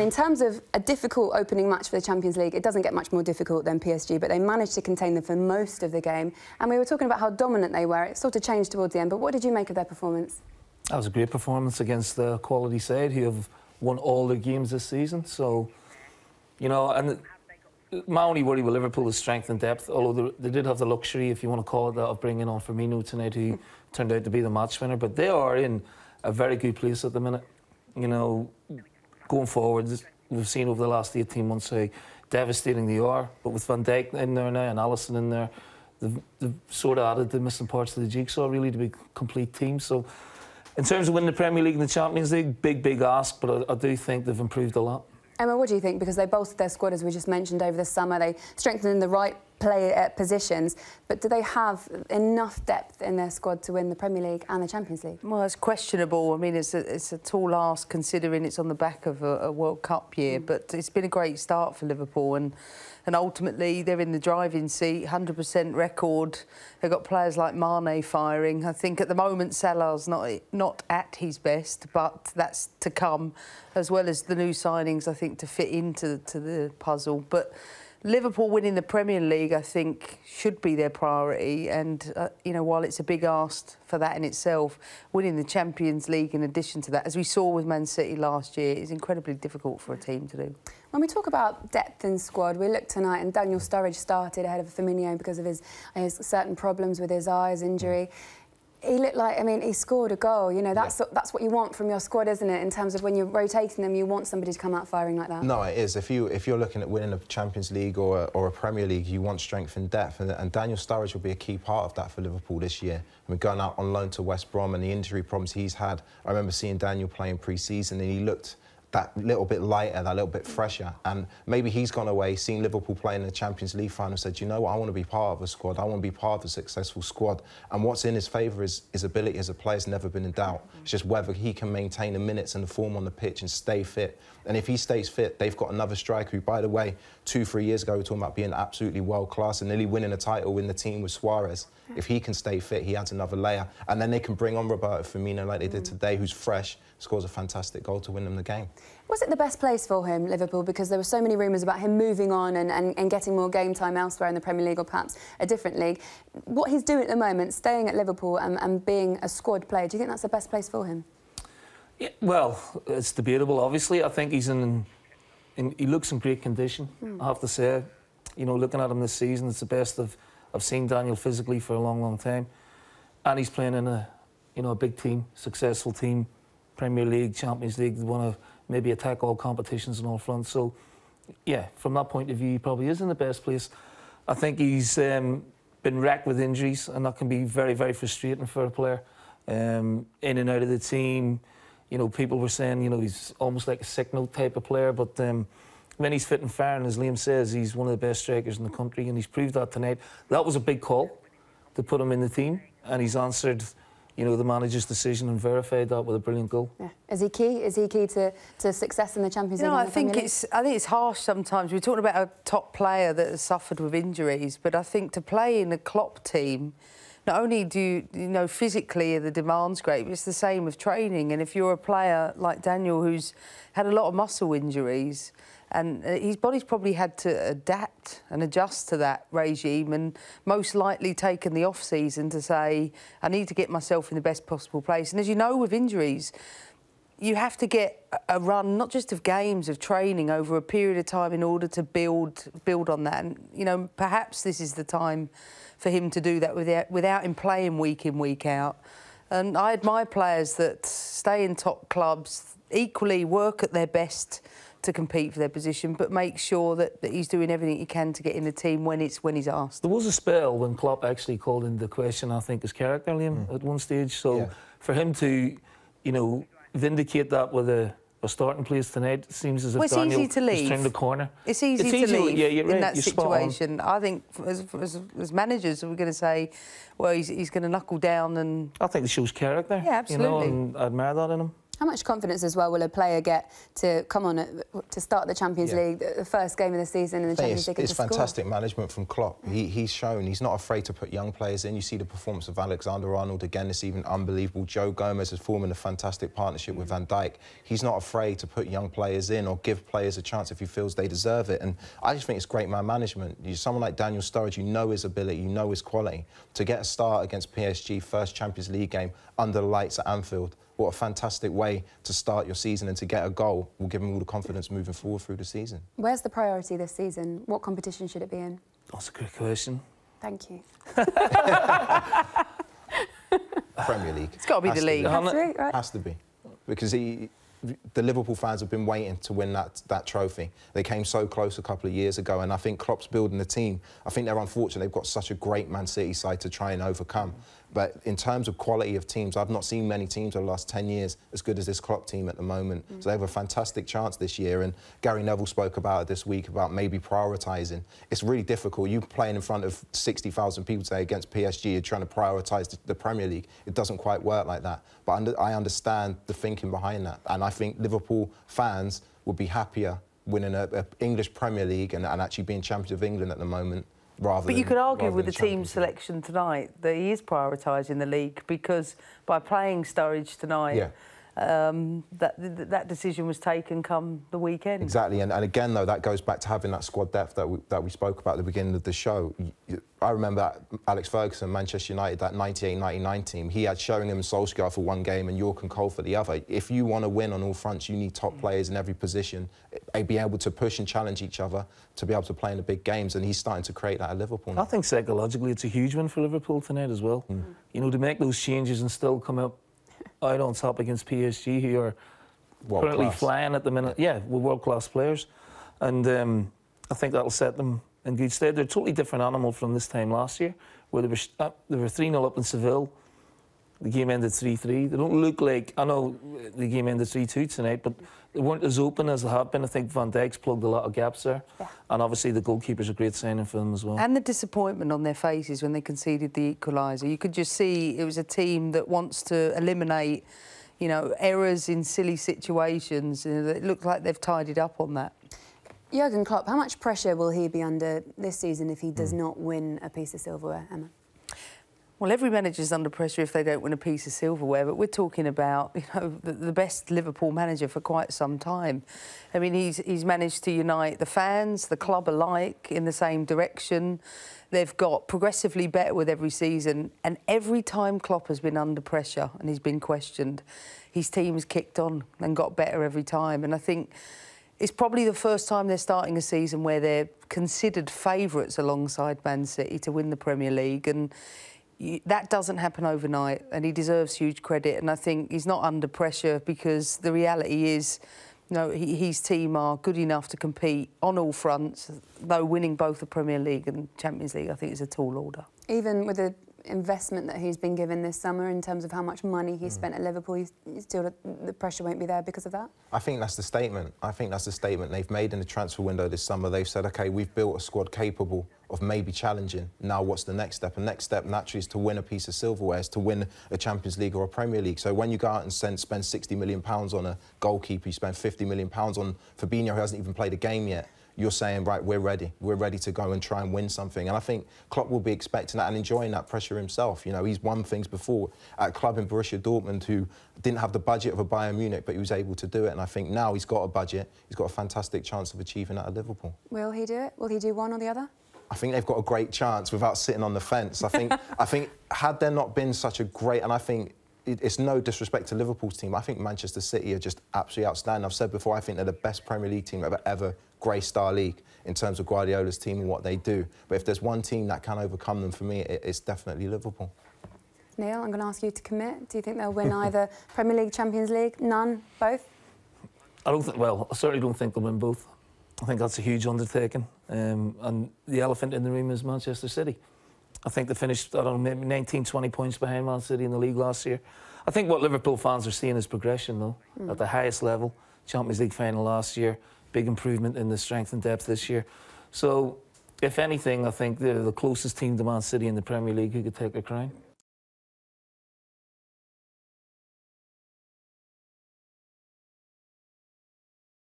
And in terms of a difficult opening match for the Champions League, it doesn't get much more difficult than PSG, but they managed to contain them for most of the game. And we were talking about how dominant they were. It sort of changed towards the end, but what did you make of their performance? That was a great performance against the quality side who have won all their games this season. So, you know, and my only worry with Liverpool is strength and depth, although they did have the luxury, if you want to call it that, of bringing on Firmino tonight, who turned out to be the match winner. But they are in a very good place at the minute. You know, going forward, we've seen over the last 18 months how devastating they are. But with Van Dijk in there now and Alisson in there, they've sort of added the missing parts of the jigsaw, really, to be a complete team. So, in terms of winning the Premier League and the Champions League, big ask, but I do think they've improved a lot. Emma, what do you think? Because they bolstered their squad, as we just mentioned, over the summer. They strengthened in the right positions. But do they have enough depth in their squad to win the Premier League and the Champions League? Well, it's questionable. I mean, it's a tall ask considering it's on the back of a World Cup year. But it's been a great start for Liverpool, and ultimately they're in the driving seat, 100% record. They've got players like Mane firing. I think at the moment Salah's not at his best, but that's to come, as well as the new signings, I think, to fit into the puzzle. But Liverpool winning the Premier League, I think, should be their priority. And, you know, while it's a big ask for that in itself, winning the Champions League in addition to that, as we saw with Man City last year, is incredibly difficult for a team to do. When we talk about depth in squad, we looked tonight and Daniel Sturridge started ahead of Firmino because of his certain problems with his eyes, injury. He looked like, I mean, he scored a goal. You know, that's what you want from your squad, isn't it? In terms of when you're rotating them, you want somebody to come out firing like that. No, it is. If you're looking at winning a Champions League or a Premier League, you want strength and depth, and Daniel Sturridge will be a key part of that for Liverpool this year. I mean, going out on loan to West Brom and the injury problems he's had, I remember seeing Daniel playing pre-season and he looked that little bit lighter, that little bit fresher. And maybe he's gone away, seen Liverpool play in the Champions League final and said, you know what, I want to be part of a squad. I want to be part of a successful squad. And what's in his favour is his ability as a player has never been in doubt. It's just whether he can maintain the minutes and the form on the pitch and stay fit. And if he stays fit, they've got another striker who, by the way, 2-3 years ago, we were talking about being absolutely world-class and nearly winning a title in the team with Suarez. If he can stay fit, he adds another layer. And then they can bring on Roberto Firmino like they did today, who's fresh, scores a fantastic goal to win them the game. Was it the best place for him, Liverpool? Because there were so many rumours about him moving on and getting more game time elsewhere in the Premier League or perhaps a different league. What he's doing at the moment, staying at Liverpool and being a squad player, do you think that's the best place for him? Yeah, well, it's debatable, obviously. I think he's he looks in great condition, I have to say. You know, looking at him this season, it's the best I've seen Daniel physically for a long time. And he's playing in a big team, successful team, Premier League, Champions League. They want to maybe attack all competitions and all fronts. So, yeah, from that point of view, he probably is in the best place. I think he's been wrecked with injuries, and that can be very frustrating for a player. In and out of the team. You know, people were saying, you know, he's almost like a sick note type of player, but when he's fit and firing, as Liam says, he's one of the best strikers in the country, and he's proved that tonight. That was a big call to put him in the team, and he's answered, you know, the manager's decision and verified that with a brilliant goal. Yeah. Is he key? Is he key to success in the Champions League? No, I think it's harsh sometimes. We're talking about a top player that has suffered with injuries, but I think to play in a Klopp team, not only do you know physically the demand's great, but it's the same with training. And if you're a player like Daniel who's had a lot of muscle injuries, and his body's probably had to adapt and adjust to that regime, and most likely taken the off-season to say, I need to get myself in the best possible place. And as you know, with injuries, you have to get a run, not just of games, of training over a period of time in order to build on that. And, you know, perhaps this is the time for him to do that without him playing week in, week out. And I admire players that stay in top clubs, equally work at their best to compete for their position, but make sure that he's doing everything he can to get in the team when he's asked. There was a spell when Klopp actually called into question, I think, his character, Liam, at one stage. So for him to, you know, vindicate that with a starting place tonight, it seems as if Daniel has turned the corner. It's easy to leave in that situation. I think as managers, we're going to say, well, he's going to knuckle down and... I think it shows character. Yeah, absolutely. You know, and I admire that in him. How much confidence as well will a player get to come on to start the Champions League, the first game of the season in the Champions League? It's fantastic management from Klopp. He's shown he's not afraid to put young players in. You see the performance of Alexander-Arnold again this evening, unbelievable. Joe Gomez is forming a fantastic partnership with Van Dijk. He's not afraid to put young players in or give players a chance if he feels they deserve it. And I just think it's great man management. Someone like Daniel Sturridge, you know his ability, you know his quality. To get a start against PSG, first Champions League game under the lights at Anfield, what a fantastic way to start your season, and to get a goal will give him all the confidence moving forward through the season. Where's the priority this season? What competition should it be in? That's a good question. Thank you. Premier League. It's got to be the league. Has to be, right? Has to be. Because the Liverpool fans have been waiting to win that trophy. They came so close a couple of years ago, and I think Klopp's building the team. I think they're unfortunate they've got such a great Man City side to try and overcome. But in terms of quality of teams, I've not seen many teams over the last 10 years as good as this Klopp team at the moment. So they have a fantastic chance this year, and Gary Neville spoke about it this week, about maybe prioritising. It's really difficult. You playing in front of 60,000 people today against PSG, you're trying to prioritise the Premier League. It doesn't quite work like that. But I understand the thinking behind that, and I think Liverpool fans would be happier winning an English Premier League and actually being champions of England at the moment. But you could argue with the team selection tonight that he is prioritising the league, because by playing Sturridge tonight, that decision was taken come the weekend. Exactly, and again, though, that goes back to having that squad depth that we spoke about at the beginning of the show. I remember Alex Ferguson, Manchester United, that 98-99 team. He had Sheringham and Solskjaer for one game and York and Cole for the other. If you want to win on all fronts, you need top players in every position, be able to push and challenge each other to be able to play in the big games, and he's starting to create that at Liverpool now. I think psychologically it's a huge win for Liverpool tonight as well. You know, to make those changes and still come out on top against PSG, who are currently flying at the minute. Yeah, with world-class players. And I think that'll set them in good stead. They're a totally different animal from this time last year, where they were 3-0 up in Seville. The game ended 3-3. They don't look like... I know the game ended 3-2 tonight, but they weren't as open as they have been. I think Van Dijk's plugged a lot of gaps there. Yeah. And obviously the goalkeeper's a great signing for them as well. And the disappointment on their faces when they conceded the equaliser. You could just see it was a team that wants to eliminate, you know, errors in silly situations. It looked like they've tidied up on that. Jurgen Klopp, how much pressure will he be under this season if he does not win a piece of silverware, Emma? Well, every manager's under pressure if they don't win a piece of silverware, but we're talking about, you know, the best Liverpool manager for quite some time. I mean, he's managed to unite the fans, the club alike, in the same direction. They've got progressively better with every season, and every time Klopp has been under pressure and he's been questioned, his team's kicked on and got better every time. And I think it's probably the first time they're starting a season where they're considered favourites alongside Man City to win the Premier League, and that doesn't happen overnight, and he deserves huge credit. And I think he's not under pressure, because the reality is, you know, his team are good enough to compete on all fronts, though winning both the Premier League and Champions League, I think, is a tall order. Even with the investment that he's been given this summer in terms of how much money he spent at Liverpool, still the pressure won't be there because of that? I think that's the statement. I think that's the statement they've made in the transfer window this summer. They've said, OK, we've built a squad capable of maybe challenging. Now what's the next step? And next step, naturally, is to win a piece of silverware, is to win a Champions League or a Premier League. So when you go out and spend £60 million on a goalkeeper, you spend £50 million on Fabinho, who hasn't even played a game yet, you're saying, right, we're ready. We're ready to go and try and win something. And I think Klopp will be expecting that and enjoying that pressure himself. You know, he's won things before at a club in Borussia Dortmund who didn't have the budget of a Bayern Munich, but he was able to do it. And I think now he's got a budget. He's got a fantastic chance of achieving that at Liverpool. Will he do it? Will he do one or the other? I think they've got a great chance without sitting on the fence. I think had there not been such a great... And I think it's no disrespect to Liverpool's team. I think Manchester City are just absolutely outstanding. I've said before, I think they're the best Premier League team ever graced our league in terms of Guardiola's team and what they do. But if there's one team that can overcome them, for me, it's definitely Liverpool. Neil, I'm going to ask you to commit. Do you think they'll win either Premier League, Champions League? None? Both? I don't think... Well, I certainly don't think they'll win both. I think that's a huge undertaking. And the elephant in the room is Manchester City. I think they finished, I don't know, maybe 19, 20 points behind Man City in the league last year. I think what Liverpool fans are seeing is progression, though, at the highest level. Champions League final last year, big improvement in the strength and depth this year. So, if anything, I think they're the closest team to Man City in the Premier League who could take a crown.